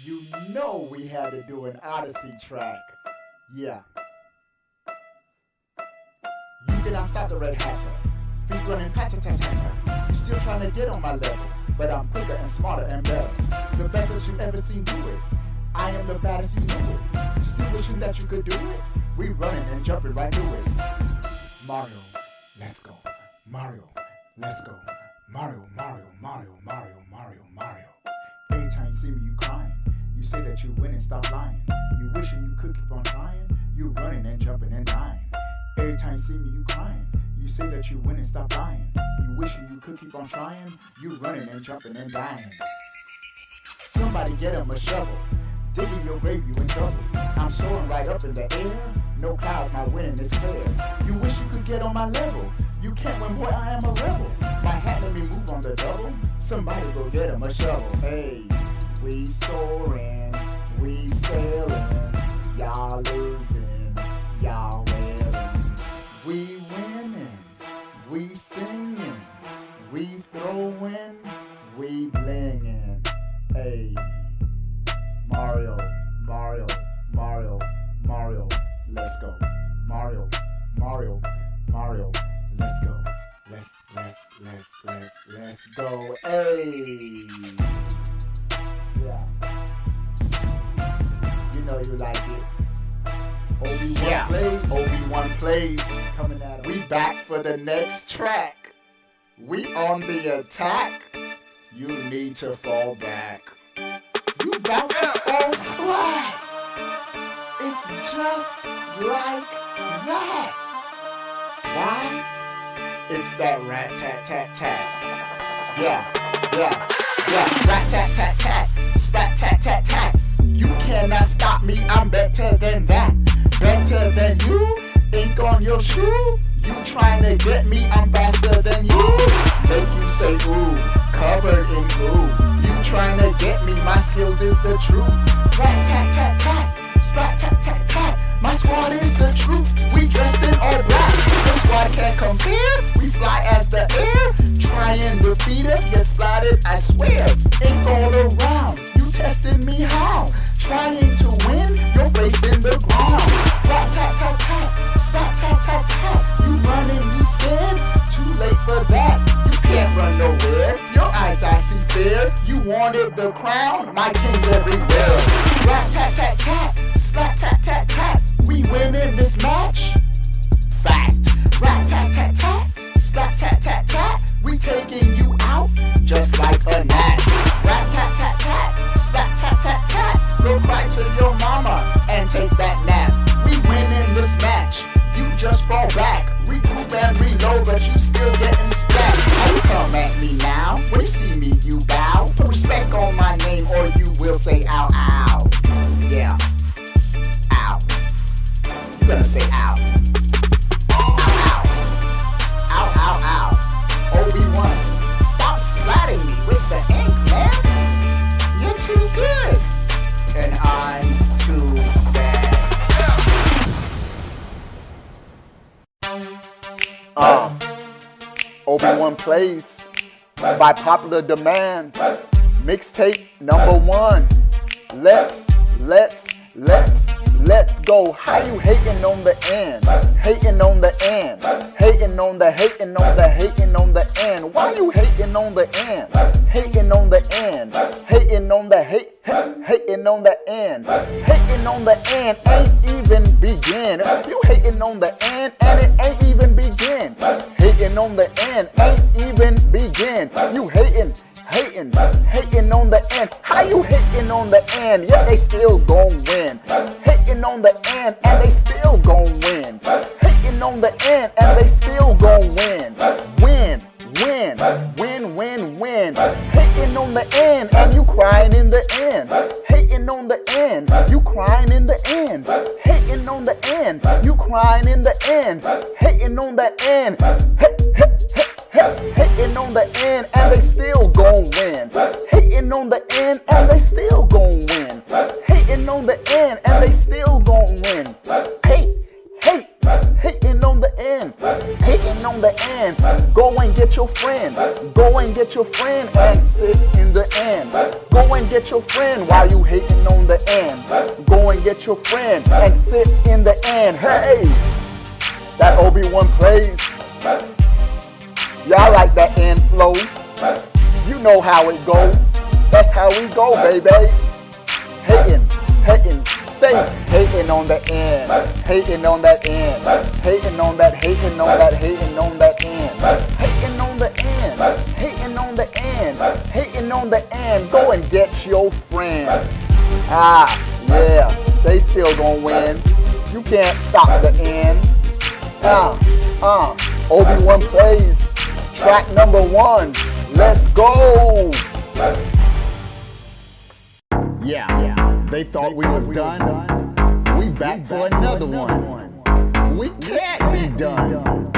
You know we had to do an Odyssey track. Yeah. You cannot stop the red hatter. Feet running pat-a-tat-tat-tat. Still trying to get on my level, but I'm quicker and smarter and better. The best that you ever seen do it. I am the baddest, you know it. Still wishing that you could do it. We running and jumping right through it. Mario, let's go. Mario, let's go. Mario, Mario, Mario, Mario, Mario, Mario. Every time you see me, you crying. You say that you win and stop lying. You wishing you could keep on trying. You running and jumping and dying. Every time you see me, you crying. You say that you win and stop lying. You wishing you could keep on trying. You running and jumping and dying. Somebody get him a shovel. Digging your grave, you in trouble. I'm soaring right up in the air. No clouds, my winning is fair. You wish you could get on my level. You can't win, boy, I am a rebel. My hat let me move on the double. Somebody go get him a shovel. Hey, we soaring, we sailing. Y'all losing, y'all winning. We winning, we singing. We throwing, we blinging. Hey, Mario, Mario, Mario, Mario, let's go. Mario, Mario, Mario, let's go. Let's go. Hey, yeah. You know you like it. Obi-Wan plays. Coming at him. We back for the next track. We on the attack. You need to fall back. You about to fall flat. It's just like that. Why? It's that rat-tat-tat-tat. Yeah. Rat-tat-tat-tat. Spat-tat-tat-tat. You cannot stop me, I'm better than that. Better than you, ink on your shoe. You trying to get me, I'm faster than you. Make you say ooh, covered in glue. You trying to get me, my skills is the truth. Rat-tat-tat-tat, spat-tat-tat-tat. My squad is the truth, we dressed in all black. The squad can't compare, we fly as the air. Try and defeat us, get splattered, I swear. Ink all around, you testing me how? Trying to win, your face in the ground. Rat-tat-tat-tat, spat-tat-tat-tat. You running, you scared? Too late for that, you can't run nowhere. Your eyes I see fair, you wanted the crown, my king's everywhere. Rat-tat-tat-tat, spat-tat-tat-tat. We winning this match? Fact. Rat-tat-tat-tat, spat-tat-tat-tat. We taking you out just like a gnat. Rat-tat-tat-tat, spat-tat-tat-tat. Go cry to your mama and take that nap. We winning this match, you just fall back. Regroup and reload, but you still getting stacked. How you come at me now? When you see me, you bow. Put respect on my name or you will say ow, ow. Yeah. Ow. You gonna say ow. Ow, ow. Ow, ow, ow. Obi-Wan, stop splatting me with the ink, man. You're too good. And I'm too bad. Obi-Wan plays by popular demand. Mixtape #1. Let's go. How you hating on the end? Hating on the end. Hating on the end. Why you hating on the end? Hating on the end. Hating on the hating on the end. Hating on the end ain't even begin. You hating on the end and it ain't even begin. Hating on the end ain't even begin. You hating on the end. How you hating on the end? Yeah, they still gon' win. Hating on the end and they still gon' win. Hating on the end and they still gon' win. Win. Hating on the end and you crying in the end. Hating on the end, you crying in the end. Hating on the end, you crying in the end. Hating on the end. Hating on the end and they still gon' win. Hating on the end and they still gon' win. Hating on the end and they still gon' win. Hating on the end. Hating on the end. Go and get your friend. Go and get your friend and sit in the end. Go and get your friend while you hating on the end. Go and get your friend and sit in the end. Hey, that Obi-Wan plays. Y'all like that end flow. You know how it go. That's how we go, baby. Hating, they hating on the end. Hating on that end. Hating on that, hating on that, hating on that end. Hating on the end. Hating on the end. Hating on the end. Go and get your friend. Yeah, they still gonna win. You can't stop the end. Obi-Wan plays. Track number 1. Let's go. Yeah, they thought we was done. We back for another one. We can't be done.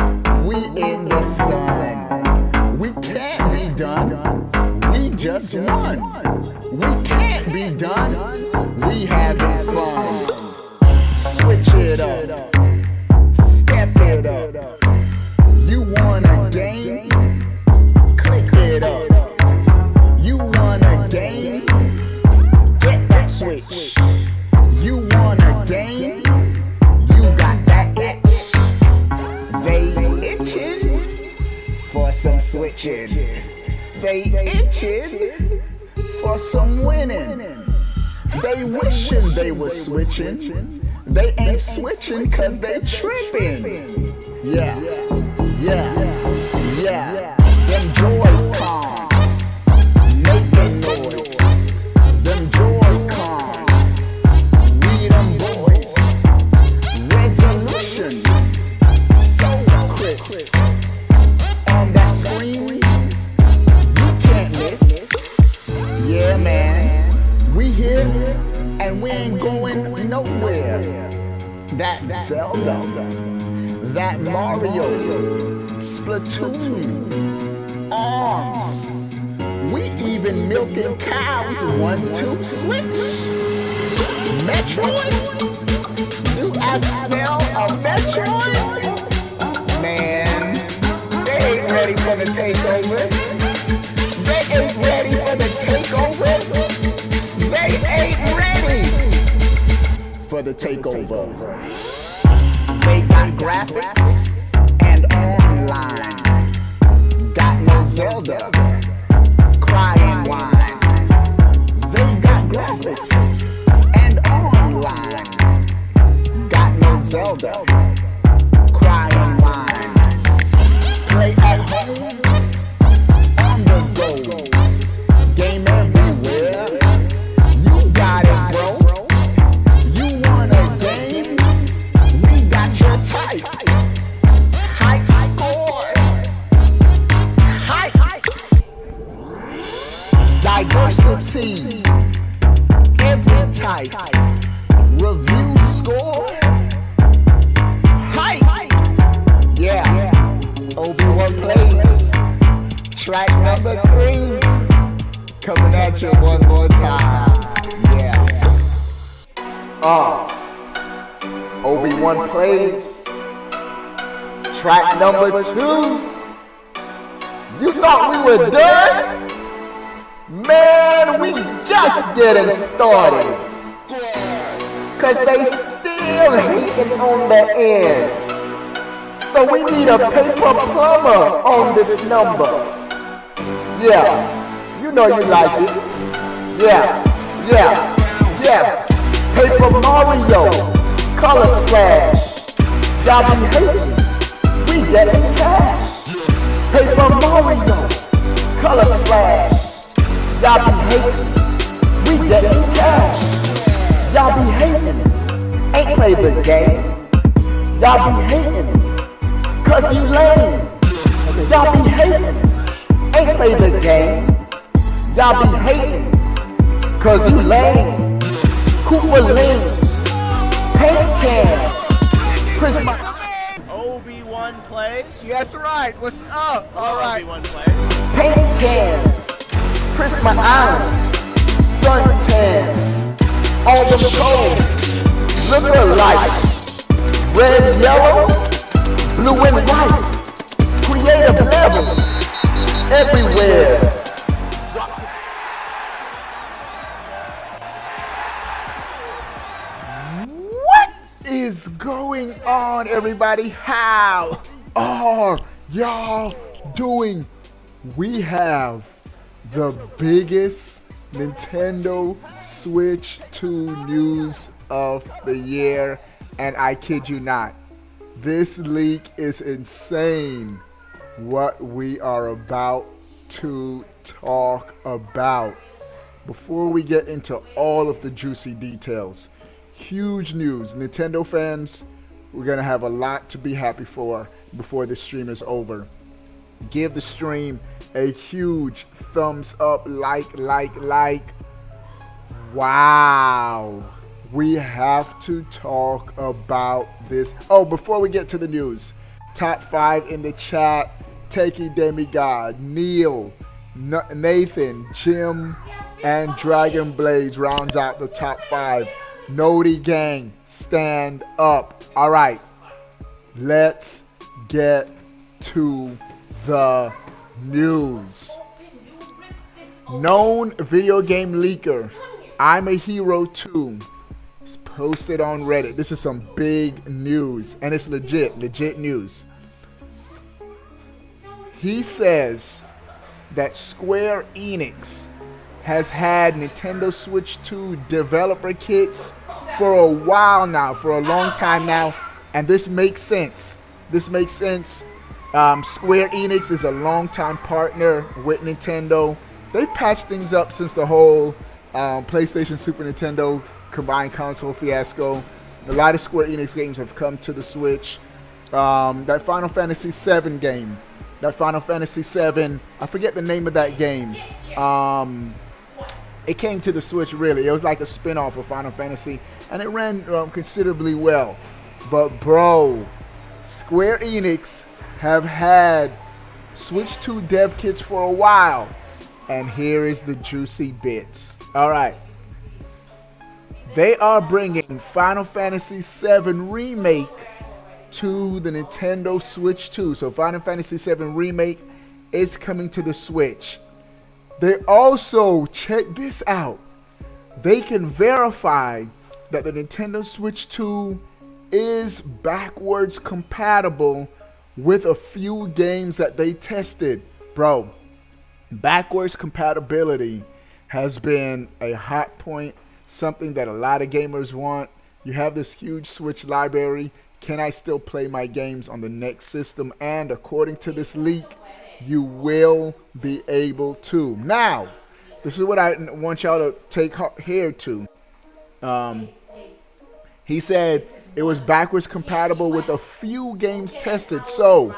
We in the sun. We can't be done. We just won. We can't be done. We having fun. Switch it up. Step it up. You want a game? Click it up. You want a game? Get that switch. You want a game? You got that itch. They itching for some switching. They itching for some winning. They wishing they was switching. They ain't switching cause they tripping. Yeah. Them Joy-Cons making noise. Them Joy-Cons, we them boys. Resolution, so crisp. On that screen, you can't miss. Yeah, man, we here and we ain't going nowhere. That Zelda, that Mario, Splatoon, Arms. We even milking cows 1-2 switch. Metroid? Do I smell a Metroid? Man, they ain't ready for the takeover. They ain't ready for the takeover. They ain't ready for the takeover. They got graphics and online. Got no Zelda, crying wine. They got graphics and online. Got no Zelda, crying wine. Play at home, on the go. Game everywhere. You got it, bro. You want a game? We got your type. Hype score. Hype. Diversity. Every type. Review score. Hype. Yeah. Obi-Wan plays. Track number 3. Coming at you one more time. Yeah. Obi-Wan plays. Track number 2. You thought we were done? Man, we just getting started. Cause they still hating on the end. So we need a paper plumber on this number. Yeah. You know you like it. Yeah. Paper Mario, Color Splash. Y'all be hating, we getting cash. Paper Mario, Color Splash. Y'all be hating, we getting cash. Y'all be hating, ain't play the game. Y'all be hating, cause you lame. Y'all be hating, ain't play the game. Y'all be hating, cause you lame. Cooper links, paint cans, Christmas. Obi-Wan plays. That's right, what's up? Alright. Obi-Wan plays. Paint cans, Christmas Island, suntans, all them codes, look alike. Red, yellow, blue and white, creative levels, everywhere. is going on, everybody? How are y'all doing? We have the biggest Nintendo Switch 2 news of the year, and I kid you not, this leak is insane. What we are about to talk about. Before we get into all of the juicy details, huge news. Nintendo fans, we're going to have a lot to be happy for before this stream is over. Give the stream a huge thumbs up, like. Wow. We have to talk about this. Oh, before we get to the news, top 5 in the chat. Takey Demigod, Neil, Nathan, Jim, and Dragon Blades rounds out the top 5. Noti gang, stand up. All right, let's get to the news. Known video game leaker, I'm a Hero 2, is posted on Reddit. This is some big news, and it's legit news. He says that Square Enix has had Nintendo Switch 2 developer kits for a while now, for a long time now, and this makes sense. Square Enix is a longtime partner with Nintendo. They've patched things up since the whole PlayStation Super Nintendo combined console fiasco. A lot of Square Enix games have come to the Switch. That Final Fantasy VII game. I forget the name of that game. It came to the Switch, really. It was like a spin-off of Final Fantasy, and it ran considerably well. But bro, Square Enix have had Switch 2 dev kits for a while, and here is the juicy bits. All right. They are bringing Final Fantasy VII Remake to the Nintendo Switch 2. So Final Fantasy VII Remake is coming to the Switch. They also, check this out, they can verify that the Nintendo Switch 2 is backwards compatible with a few games that they tested. Bro, backwards compatibility has been a hot point, something that a lot of gamers want. You have this huge Switch library. Can I still play my games on the next system? And according to this leak, you will be able to. Now, this is what I want y'all to take here to. He said it was backwards compatible with a few games tested. So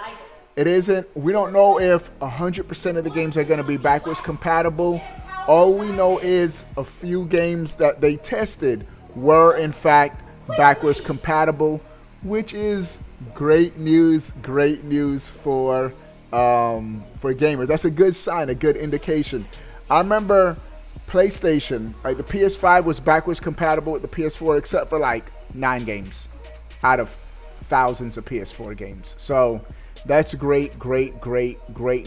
it isn't, we don't know if 100% of the games are going to be backwards compatible. All we know is a few games that they tested were in fact backwards compatible, which is great news for gamers. That's a good sign, a good indication. I remember PlayStation, like the PS5 was backwards compatible with the PS4 except for like 9 games out of thousands of PS4 games. So that's great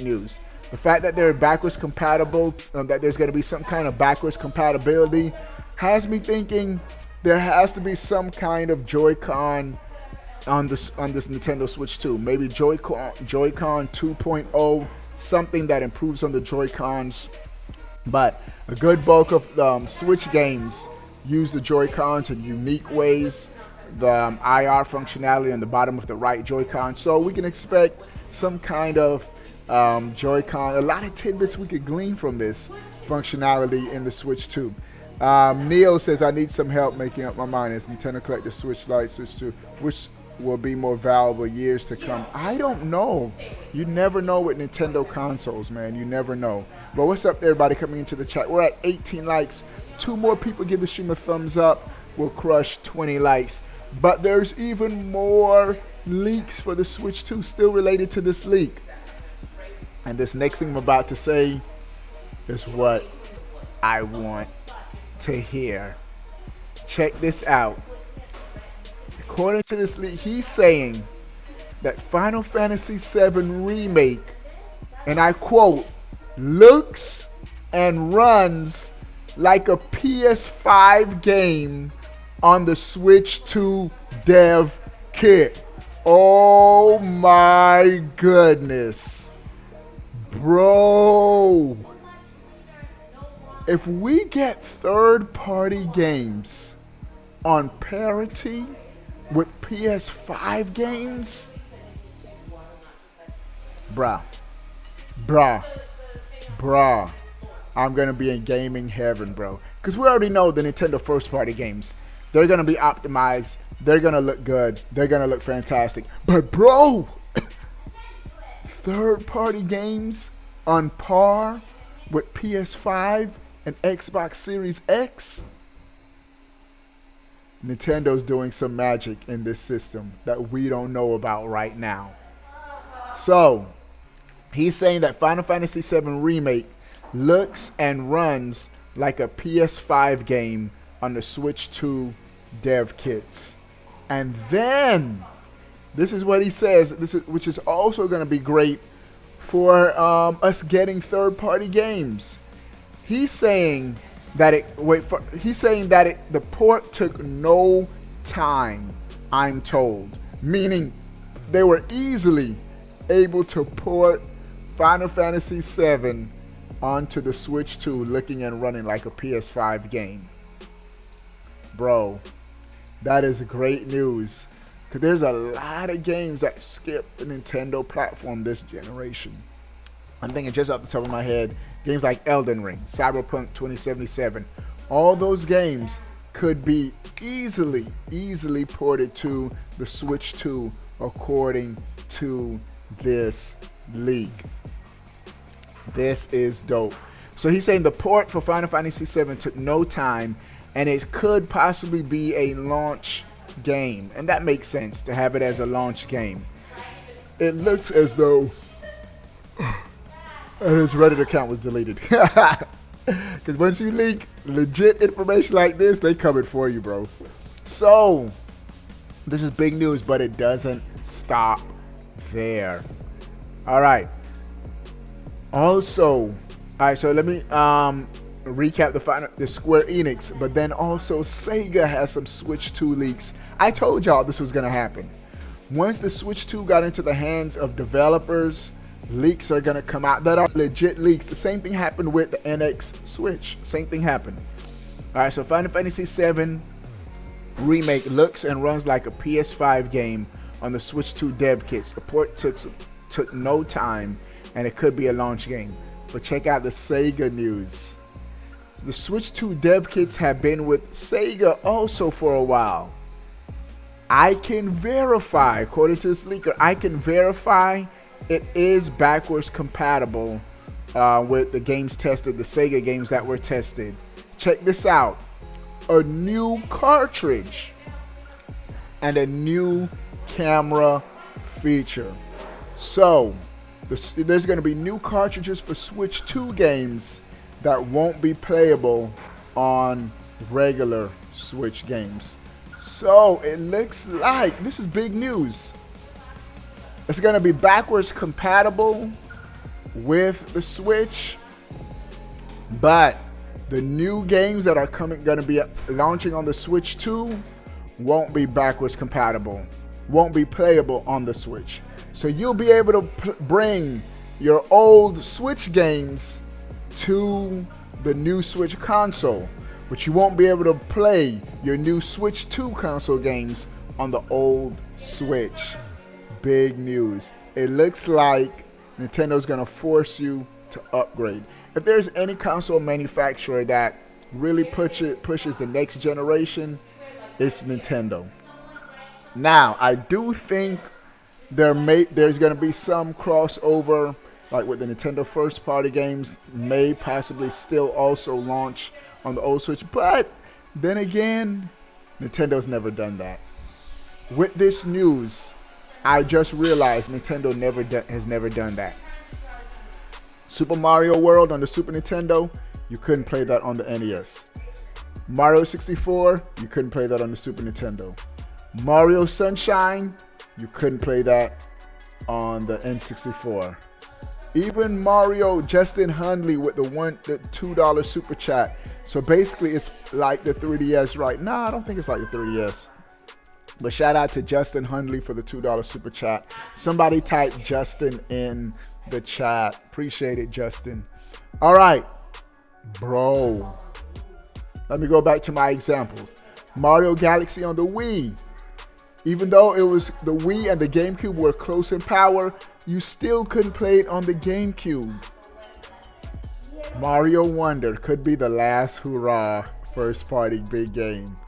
news. The fact that they're backwards compatible, that there's going to be some kind of backwards compatibility, has me thinking there has to be some kind of Joy-Con on this Nintendo Switch 2. Maybe Joy-Con 2.0, something that improves on the Joy-Cons. But a good bulk of Switch games use the Joy-Cons in unique ways. The IR functionality on the bottom of the right Joy-Con. So we can expect some kind of Joy-Con. A lot of tidbits we could glean from this functionality in the Switch 2. Neil says, I need some help making up my mind as Nintendo Collector Switch Lite, Switch 2, which will be more valuable years to come. I don't know. You never know with Nintendo consoles, man. You never know. But what's up, everybody coming into the chat? We're at 18 likes. 2 more people give the stream a thumbs up. We'll crush 20 likes. But there's even more leaks for the Switch 2 still related to this leak. And this next thing I'm about to say is what I want to hear. Check this out. According to this leak, he's saying that Final Fantasy VII Remake, and I quote, looks and runs like a PS5 game on the Switch 2 dev kit. Oh my goodness. Bro. If we get third-party games on parity with PS5 games, bruh, I'm gonna be in gaming heaven, bro. Because we already know the Nintendo first-party games, they're gonna be optimized, they're gonna look good, they're gonna look fantastic. But bro, third-party games on par with PS5 and Xbox Series X, Nintendo's doing some magic in this system that we don't know about right now. So, he's saying that Final Fantasy VII Remake looks and runs like a PS5 game on the Switch 2 dev kits. And then, this is what he says, which is also going to be great for us getting third-party games. He's saying that the port took no time, I'm told. Meaning they were easily able to port Final Fantasy VII onto the Switch 2 looking and running like a PS5 game. Bro, that is great news. Because there's a lot of games that skip the Nintendo platform this generation. I'm thinking just off the top of my head, games like Elden Ring, Cyberpunk 2077, all those games could be easily ported to the Switch 2 according to this leak. This is dope. So he's saying the port for Final Fantasy VII took no time, and it could possibly be a launch game. And that makes sense to have it as a launch game. It looks as though his Reddit account was deleted. Because once you leak legit information like this, they coming for you, bro. So, this is big news, but it doesn't stop there. All right. Also, so let me recap the Square Enix, but then also Sega has some Switch 2 leaks. I told y'all this was going to happen. Once the Switch 2 got into the hands of developers, leaks are going to come out that are legit leaks. The same thing happened with the NX Switch. Same thing happened. All right, so Final Fantasy VII Remake looks and runs like a PS5 game on the Switch 2 dev kits. The port took no time, and it could be a launch game. But check out the Sega news. The Switch 2 dev kits have been with Sega also for a while. I can verify, according to this leaker, I can verify it is backwards compatible with the games tested, the Sega games that were tested. Check this out. A new cartridge and a new camera feature. So, there's going to be new cartridges for Switch 2 games that won't be playable on regular Switch games. So, it looks like, this is big news. It's going to be backwards compatible with the Switch, but the new games that are going to be launching on the Switch 2 won't be backwards compatible, won't be playable on the Switch. So you'll be able to bring your old Switch games to the new Switch console, but you won't be able to play your new Switch 2 console games on the old Switch. Big news. It looks like Nintendo's gonna force you to upgrade. If there's any console manufacturer that really pushes the next generation, it's Nintendo. Now, I do think there's gonna be some crossover, like with the Nintendo first party games, may possibly still also launch on the old Switch, but then again, Nintendo's never done that. With this news, I just realized Nintendo has never done that. Super Mario World on the Super Nintendo, you couldn't play that on the NES. Mario 64, you couldn't play that on the Super Nintendo. Mario Sunshine, you couldn't play that on the N64. Even Mario Justin Hundley with the $2 super chat. So basically, it's like the 3DS, right? Nah, I don't think it's like the 3DS. But shout out to Justin Hundley for the $2 super chat. Somebody type Justin in the chat. Appreciate it, Justin. All right, bro. Let me go back to my example. Mario Galaxy on the Wii. Even though it was the Wii and the GameCube were close in power, you still couldn't play it on the GameCube. Mario Wonder could be the last hurrah first party big game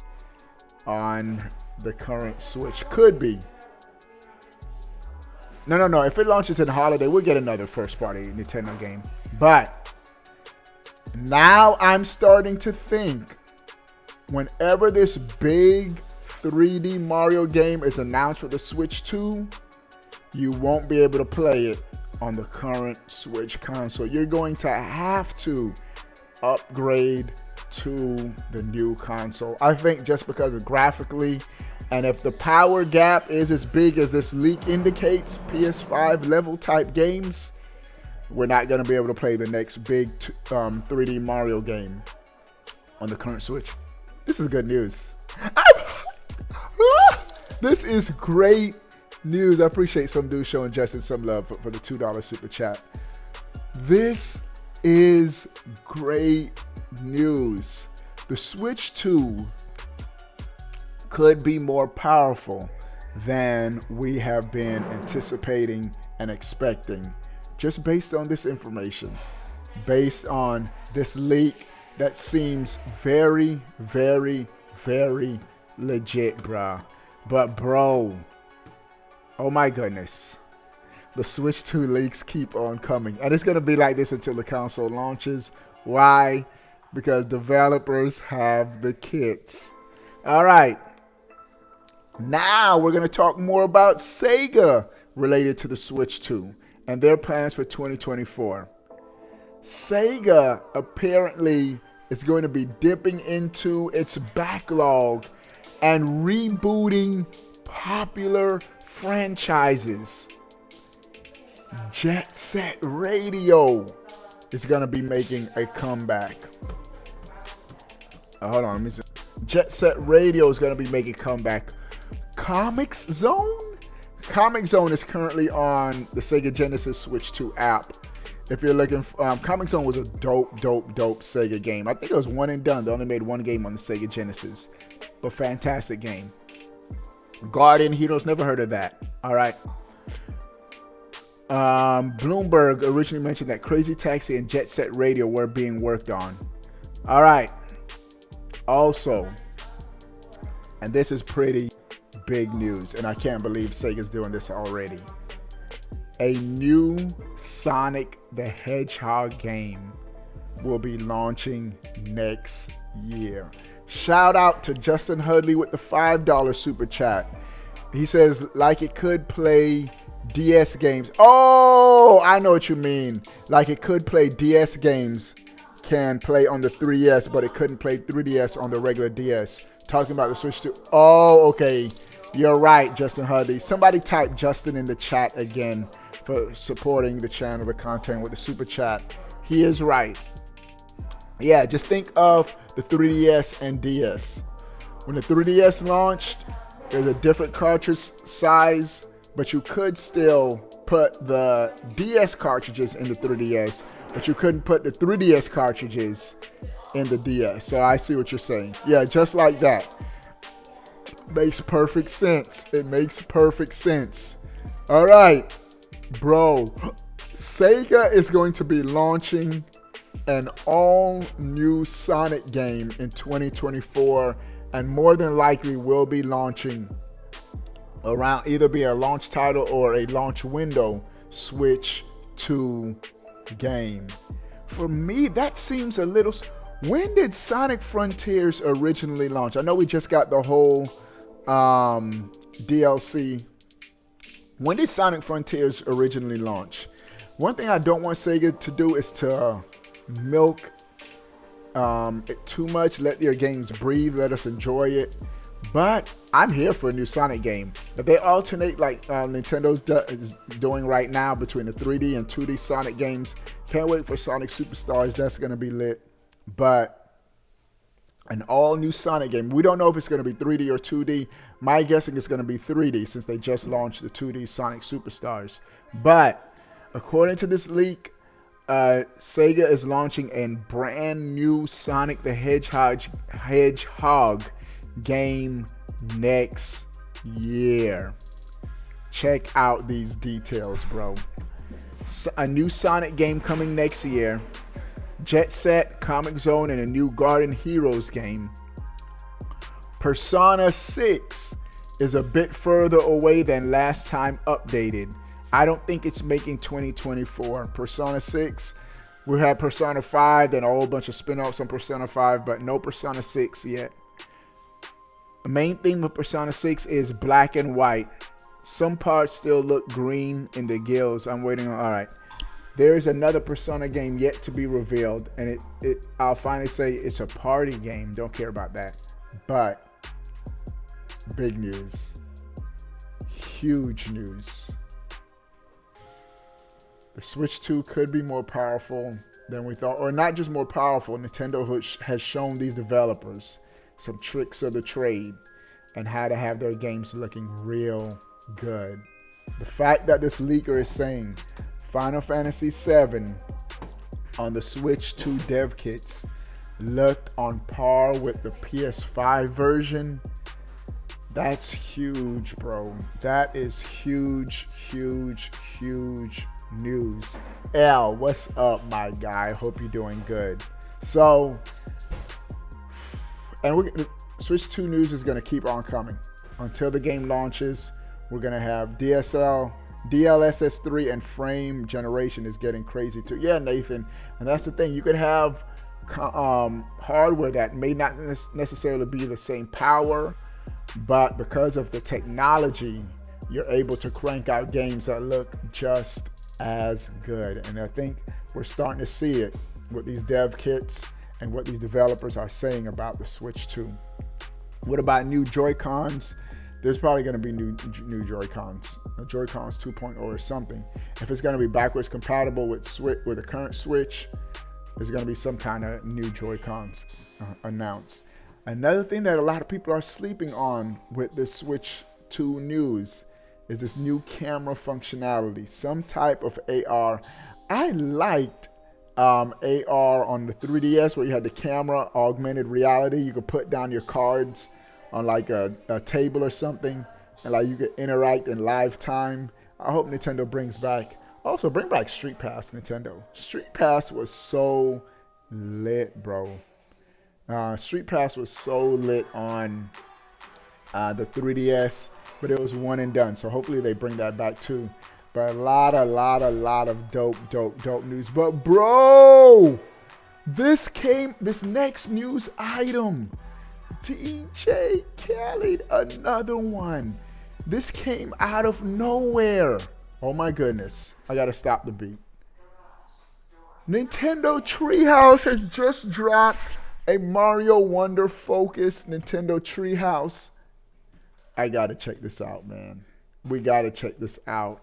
on the current Switch. Could be. No. If it launches in holiday, we'll get another first party Nintendo game. But now I'm starting to think whenever this big 3D Mario game is announced for the Switch 2, you won't be able to play it on the current Switch console. You're going to have to upgrade to the new console. I think just because of graphically, and if the power gap is as big as this leak indicates, PS5 level type games, we're not going to be able to play the next big 3D Mario game on the current Switch. This is good news. This is great news. I appreciate some dude showing Justin some love for the $2 super chat. This is great news. The Switch 2 could be more powerful than we have been anticipating and expecting, just based on this information, based on this leak that seems very, very, very legit, bruh. But bro, oh my goodness, the Switch 2 leaks keep on coming, and it's gonna be like this until the console launches. Why? Because developers have the kits. All right, now we're gonna talk more about Sega related to the Switch 2 and their plans for 2024. Sega apparently is going to be dipping into its backlog and rebooting popular franchises. Jet Set Radio is going to be making a comeback. Hold on, let me see. Jet Set Radio is going to be making a comeback. Comics Zone? Comic Zone is currently on the Sega Genesis Switch 2 app. If you're looking for, Comic Zone was a dope Sega game. I think it was one and done. They only made one game on the Sega Genesis, but fantastic game. Guardian Heroes, never heard of that. All right. Bloomberg originally mentioned that Crazy Taxi and Jet Set Radio were being worked on. All right. Also, and this is pretty big news, and I can't believe Sega's doing this already. A new Sonic the Hedgehog game will be launching next year. Shout out to Justin Hudley with the $5 super chat. He says, like it could play DS games. Oh, I know what you mean. Like it could play DS games, can play on the 3DS, but it couldn't play 3DS on the regular DS. Talking about the Switch 2. Oh, okay. You're right, Justin Hudley. Somebody type Justin in the chat again for supporting the channel, the content with the super chat. He is right. Yeah, just think of the 3DS and DS. When the 3DS launched, there's a different cartridge size, but you could still put the DS cartridges in the 3DS, but you couldn't put the 3DS cartridges in the DS. So I see what you're saying. Yeah, just like that. Makes perfect sense. It makes perfect sense. All right, bro. Sega is going to be launching an all-new Sonic game in 2024, and more than likely will be launching around either be a launch title or a launch window Switch 2 game. For me, that seems a little... When did Sonic Frontiers originally launch? I know we just got the whole DLC. When did Sonic Frontiers originally launch? One thing I don't want Sega to do is to milk it too much. Let their games breathe. Let us enjoy it. But I'm here for a new Sonic game. If they alternate like Nintendo's is doing right now between the 3D and 2D Sonic games, can't wait for Sonic Superstars. That's going to be lit. But an all new Sonic game. We don't know if it's going to be 3D or 2D. My guessing is going to be 3D since they just launched the 2D Sonic Superstars. But according to this leak, Sega is launching a brand new Sonic the Hedgehog game next year. Check out these details, bro. A new Sonic game coming next year. Jet Set, Comic Zone, and a new Garden Heroes game. Persona 6 is a bit further away than last time updated. I don't think it's making 2024. Persona 6, we had Persona 5, then a whole bunch of spin-offs on Persona 5, but no Persona 6 yet. The main thing with Persona 6 is black and white. Some parts still look green in the gills. I'm waiting on, all right. There is another Persona game yet to be revealed, and I'll finally say it's a party game. Don't care about that. But big news. Huge news. The Switch 2 could be more powerful than we thought, or not just more powerful. Nintendo has shown these developers some tricks of the trade and how to have their games looking real good. The fact that this leaker is saying Final Fantasy VII on the Switch 2 dev kits looked on par with the PS5 version, that's huge, bro. That is huge, huge, huge news. L, what's up, my guy? Hope you're doing good. So, and Switch 2 news is going to keep on coming until the game launches. We're going to have DLSS 3 and frame generation is getting crazy too. Yeah, Nathan, and that's the thing. You could have hardware that may not necessarily be the same power, but because of the technology, you're able to crank out games that look just as good. And I think we're starting to see it with these dev kits and what these developers are saying about the Switch 2. What about new Joy-Cons? There's probably going to be new Joy-Cons, Joy-Cons 2.0 or something. If it's going to be backwards compatible with the current Switch, there's going to be some kind of new Joy-Cons announced. Another thing that a lot of people are sleeping on with the Switch 2 news is this new camera functionality, some type of AR. I liked AR on the 3DS where you had the camera augmented reality. You could put down your cards on like a table or something, and like you could interact in live time. I hope Nintendo brings back, also bring back Street Pass, Nintendo. Street Pass was so lit, bro. Street Pass was so lit on the 3DS, but it was one and done. So hopefully they bring that back too. But a lot of dope news. But bro, this next news item, DJ Khaled, another one. This came out of nowhere. Oh my goodness. I gotta stop the beat. Nintendo Treehouse has just dropped a Mario Wonder focused Nintendo Treehouse. I gotta check this out, man. We gotta check this out.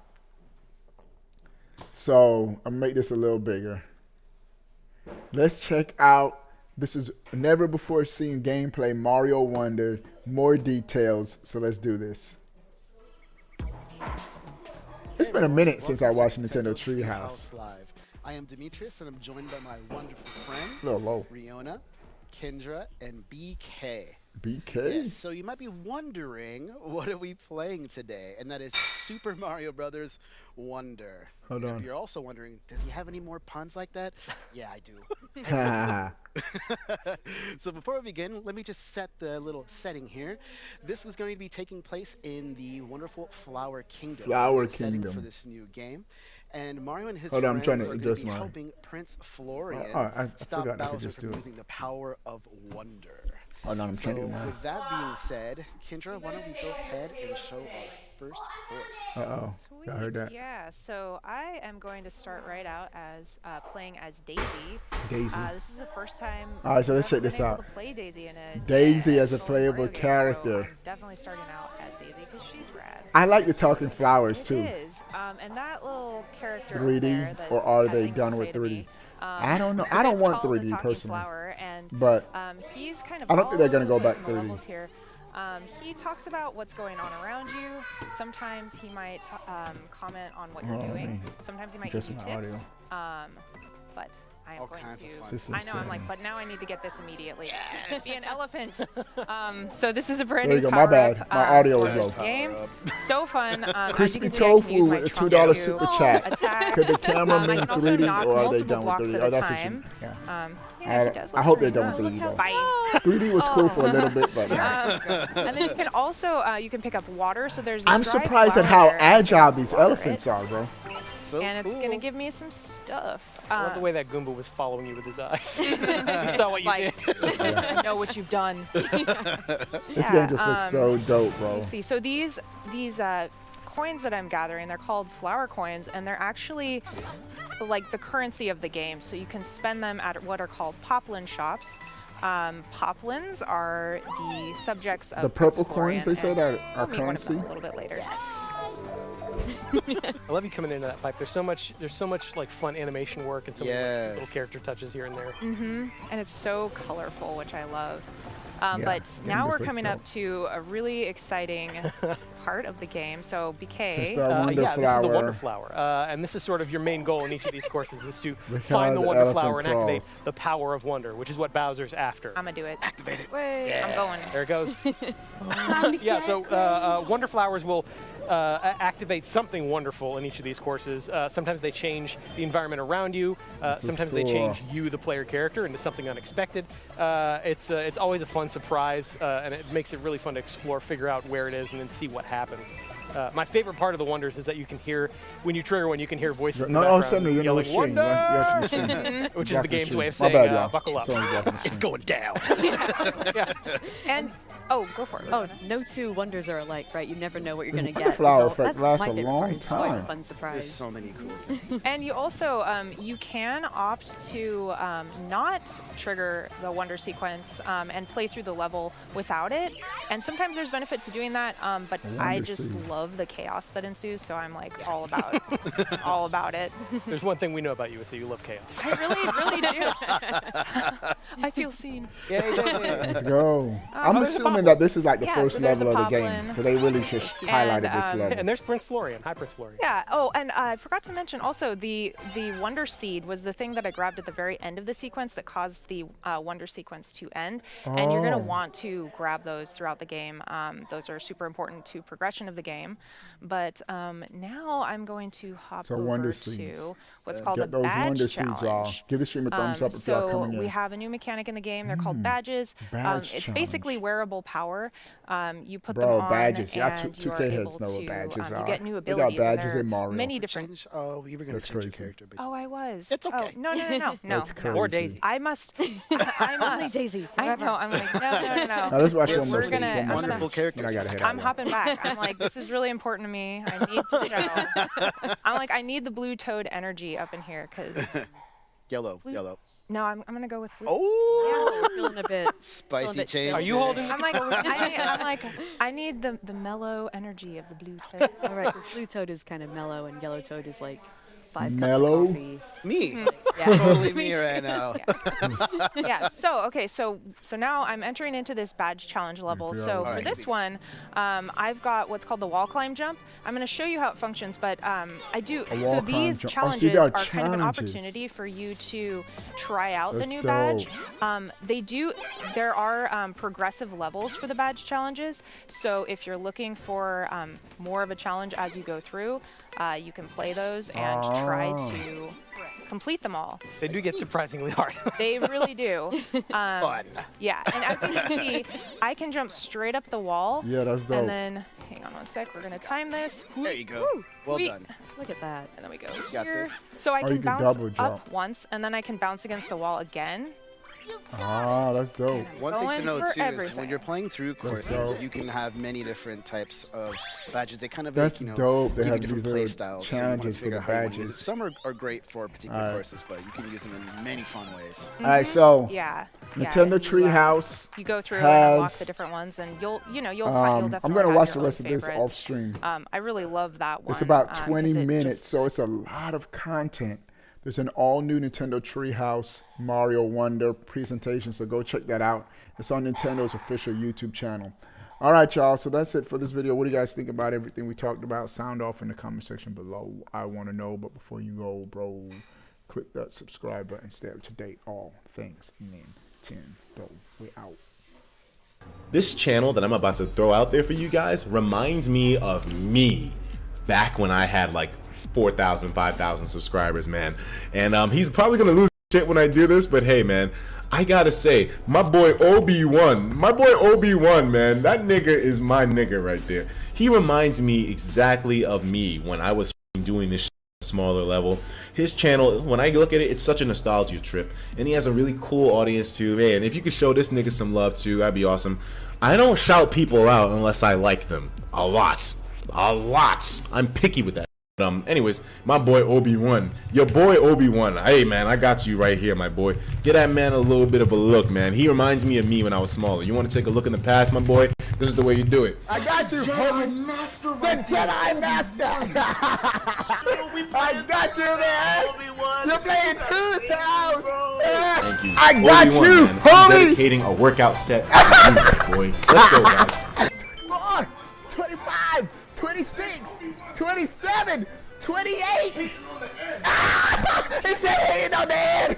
So I'll make this a little bigger. Let's check out. This is never before seen gameplay Mario Wonder. More details. So let's do this. It's been a minute since I watched Nintendo Treehouse. Live. I am Demetrius, and I'm joined by my wonderful friends, Riona, Kendra, and BK. BK? Yes, so you might be wondering, what are we playing today? And that is Super Mario Brothers Wonder. Hold on. If you're also wondering, does he have any more puns like that? Yeah, I do. So before we begin, let me just set the little setting here. This is going to be taking place in the wonderful Flower Kingdom. Flower Setting Kingdom. for this new game. And Mario and his Hold on, I'm friends trying to are going to adjust be mine. helping Prince Florian I stop forgot I could Bowser just from do it. using the power of Wonder. Hold on, I'm So trying to do mine. with that being said, Kendra, why don't we go ahead and show our first horse. Uh-oh. Sweet. Y'all heard that? Yeah. So I am going to start right out as playing as Daisy. Daisy. This is the first time. All right, so let's I've check been this able out. to play Daisy in a Daisy as a single playable Mario game, character. So I'm definitely starting out as Daisy because she's rad. I like the talking flowers too. It is. And that little character 3D, there that or are had they things done to with say to 3D? me, I don't know. I don't is want called the 3D Talking personally. Flower, and But he's kind of I don't think they're gonna all go over the back place in the 3D. levels here. He talks about what's going on around you. Sometimes he might comment on what you're doing. Sometimes he might give you Adjusting my tips. But I am All going kinds of fun. to. System I know. I'm like, settings. but now I need to get this immediately. Be an elephant. So this is a brand There new you go. My power bad. up, My audio for was this low. game. So fun. As you Crispy can see, I can use Tofu my with a trunk $2 to super chat. attack. Could the camera I mean can also 3D knock or are they multiple done with blocks 3D? at Oh, a that's what time. you. Yeah, he does. I Looks hope they're really done with 3D though. Bye. 3D was cool for a little bit, but And then you can also you can pick up water. So there's. a I'm dry surprised at flower how there, and you agile can these water elephants it, are, bro. So and it's cool. gonna give me some stuff. I love the way that Goomba was following you with his eyes. He saw what you Like, did. I know what you've done. This game just looks so dope, bro. You see, so these coins that I'm gathering, they're called flower coins, and they're actually like the currency of the game. So you can spend them at what are called poplin shops. Poplins are the subjects of The purple Prince coins they Florian, said and are we'll meet one of them currency. a little bit later. Yes. I love you coming into that pipe. There's so much like fun animation work and so many like, Yes. little character touches here and there. And it's so colorful, which I love. Yeah, But game now just we're looks coming dope. up to a really exciting part of the game. So Just BK, that wonder Yeah, this is the Wonder flower. Flower. And this is sort of your main goal in each of these courses is to Look find how the the Wonder elephant Flower and activate crawls. the power of wonder, which is what Bowser's after. I'm gonna do it. Activate it. Wait. I'm going. There it goes. Time to Yeah, get so Wonder Flowers will activate something wonderful in each of these courses. Sometimes they change the environment around you. This is Sometimes they cool. change you, the player character, into something unexpected. It's always a fun surprise, and it makes it really fun to explore, figure out where it is, and then see what happens. My favorite part of the wonders is that you can hear, when you trigger one, you can hear voices in the No, background suddenly you're yelling, stream. You're "Wonder!" actually the stream. Which is the game's way of My saying, bad, y'all. buckle up. Someone's blocking the It's stream. going down. Yeah. And oh, go for it. Oh, no two wonders are alike, right? You never know what you're The going to Wonder get. Flower It's all- effect that's lasts my a favorite long part. It's always a time. fun There's surprise. so many cool things. And you also you can opt to not trigger the wonder sequence and play through the level without it. And sometimes there's benefit to doing that, but I Wonder just seed. love the chaos that ensues, so I'm like all about it. There's one thing we know about you, is that you love chaos. I really do. I feel seen. Let's go. I'm there's a assuming that this is like the Yeah, first so there's level a of the game. poplin. So they really just highlighted this And, level. And there's Prince Florian. Hi, Prince Florian. Yeah. Oh, and I forgot to mention also the Wonder Seed was the thing that I grabbed at the very end of the sequence that caused the Wonder sequence to end. And you're gonna Oh. want to grab those throughout the game. Those are super important to progression of the game. But now I'm going to hop So over Wonder Seeds. to what's called Get the those badge Wonder challenge. Seeds, y'all. Give the stream a thumbs up if y'all So coming we in. have a new mechanic in the game. They're called badges. Badge It's basically challenge. wearable power. You put Bro, them on badges. Y'all and 2K you are heads able know what to, badges you are. get new We got abilities. and badges there in are Mario. Many different. Change. Oh, you were going That's to change your crazy. character. But Oh, I was. It's Oh, okay. no. That's no. crazy. Or Daisy. I must. I Only must. Daisy I forever. know. I'm like, no. Now let's watch Yes, one more we're stage. gonna- One I'm more gonna- wonderful stage. characters. Then I gotta head I'm out. hopping back. I'm like, this is really important to me. I need to know. I'm like, I need the blue toad energy up in here because Yellow. Yellow. no, I'm gonna go with blue. Oh, We're feeling a bit. spicy bit change. Are you holding I'm like, I need the mellow energy of the blue toad. All right, because blue toad is kind of mellow and yellow toad is like 5 Mellow? cups of coffee. Me. Yeah. Totally me right now. Yeah. So now I'm entering into this badge challenge level. Yeah. So for Alright. this one, I've got what's called the wall climb jump. I'm going to show you how it functions, but I do. A So wall these climb jump. Oh, so challenges you got are kind of an challenges. opportunity for you to try out the That's new dope. badge. There are progressive levels for the badge challenges. So if you're looking for more of a challenge as you go through, you can play those and try Oh. to complete them all. They do get surprisingly hard. They really do. Fun. Yeah, and as you can see, I can jump straight up the wall. Yeah, that's dope. And then, hang on one sec, we're gonna time this. There you go. Woo, Well we- done. Look at that. And then we go got here. this. So I Or can you can bounce double up jump. once, and then I can bounce against the wall again. Ah, that's dope. One thing to Going know for too is when everything. you're playing through courses, dope. you can have many different types of badges. They kind of That's like, dope. They give you have different these play little styles. So you want to challenges for figure the out how you want to use it. badges. Some are great for particular Alright. courses, but you can use them in many fun ways. All right, so Yeah. Nintendo you, Treehouse. You go through and unlock has, the different ones, and you'll definitely I'm have gonna your watch the own rest of this favorites. off stream. I really love that one. It's about 'cause 20 it minutes, just- so it's a lot of content. There's an all-new Nintendo Treehouse Mario Wonder presentation, so go check that out. It's on Nintendo's official YouTube channel. All right, y'all, so that's it for this video. What do you guys think about everything we talked about? Sound off in the comment section below. I want to know, but before you go, bro, click that subscribe button. Stay up to date. All things Nintendo. We out. This channel that I'm about to throw out there for you guys reminds me of me back when I had like 4,000, 5,000 subscribers, man. And he's probably gonna lose shit when I do this, but hey, man, I gotta say, my boy Obi-Wan, man, that nigga is my nigga right there. He reminds me exactly of me when I was doing this shit at a smaller level. His channel, when I look at it, it's such a nostalgia trip, and he has a really cool audience too. Man, if you could show this nigga some love too, that'd be awesome. I don't shout people out unless I like them. A lot. I'm picky with that. Anyways, my boy Obi-Wan, your boy Obi-Wan. Hey man, I got you right here, my boy. Get that man a little bit of a look, man. He reminds me of me when I was smaller. You want to take a look in the past, my boy? This is the way you do it. I got you, homie. The Jedi Master. I got you, man. You're playing two times. Thank you. I got Obi-Wan, you, man. I'm homie. dedicating a workout set to you, boy. Let's go, guys. 24, 25, 26, 27, 28. He said he ain't on the end.